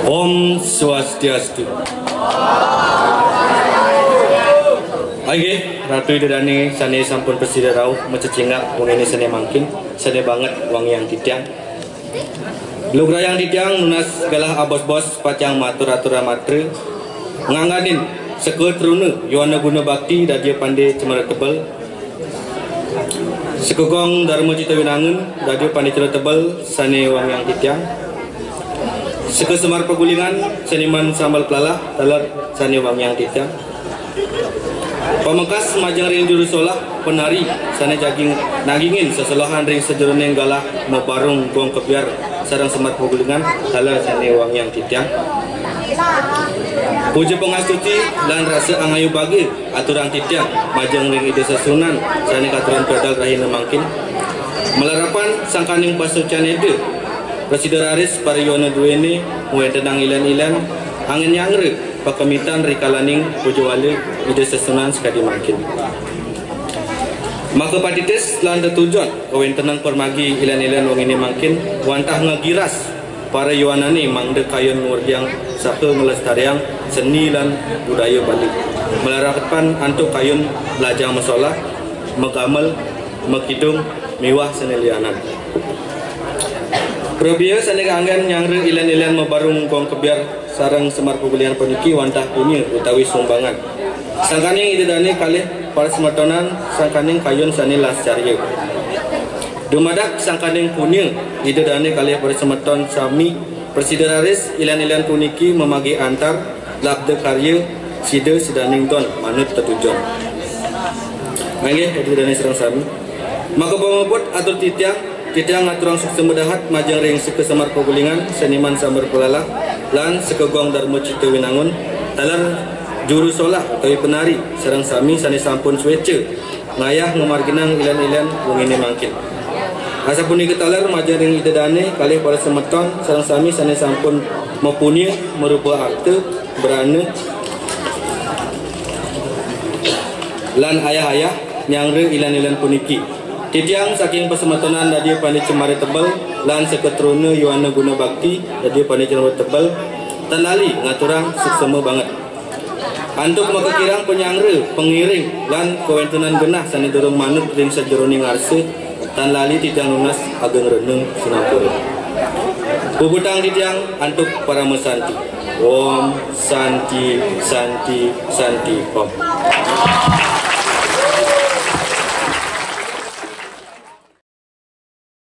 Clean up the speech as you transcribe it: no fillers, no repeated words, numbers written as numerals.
Om Swastiastu. Oke, Ratu Idedani sane sampun presida rau macecingak wong ini sane mangkin, sane banget wong yang titiang. Lugra yang titiang nunas galah abos-bos pacang matur-atur matre. Nganggadin sekut rune yuana guna bakti dadia pandai cemara tebal. Sekugong Dharma Cita Winangun dadia pandai cemara tebal sane wong yang titiang. Sekesemar pegulingan seniman sambal pelala talar sane wong yang titiang. Pamengkas majang ring jurusolah penari sana jaging nagingin seselahan ring sejeroneng galah meparung gong kebiar sarang semar pegulingan talar sane wong yang titiang. Puja pengastuti dan rasa angayu bagi aturan titiang majang ring ide sesunan sane katuran pedal rahina mangkin melarapan sangkaning pasucan ide Presiden Aris Pariyona Duene muai tenang ilan-ilan angin yangre pakamitan rikalaning pujawale ide sesunan sekadi mangkin maka patites lan tetujuan kawen tenang permagi ilan-ilan wong ini mangkin wantah ngagiras para yuanani mangde kayon ngurdiang satu melestariang seni lan budaya Bali melarapan antuk kayun lajang masalah megamal mekidung miwah senelianan Probia sanega anggan nyangre ilan-ilan mebarung kong kebiar sarang semar pegulian peniki wantah punya utawi sumbangan sangkaning idedane kalih para sematonan sangkaning kayun sane las carya dumadak sangkaning punya idedane kalih para semeton sami Presiden Aris ilan-ilan puniki memagi antar labde karya sida sidaning ton manut tetujon mangge idedane sareng sami maka pamebut atur titiang Titiang ngaturang sukses medahat majang ring sekesemar pegulingan seniman sambar pelala lan sekegong Dharma Cita Winangun talar juru solah atau penari sareng sami sane sampun swece ngayah memarginang ilan-ilan wong ini mangkin asa puniki talar majang ring idedane kalih para semeton sareng sami sane sampun mempunyai merupa akte berane lan ayah-ayah nyangre ilan-ilan puniki Titiang saking pesematonan dadia pandai cemari tebal lan seketrune yuana guna bakti dadia pandai cemari tebal tanali ngaturang suksema banget antuk maka kirang penyangre pengiring lan kewentenan genah sani dorong manut ring sajeroning arse tan lali titiang lunas ageng reneng sinapura bubutang titiang antuk para mesanti Om Santi Santi Santi Om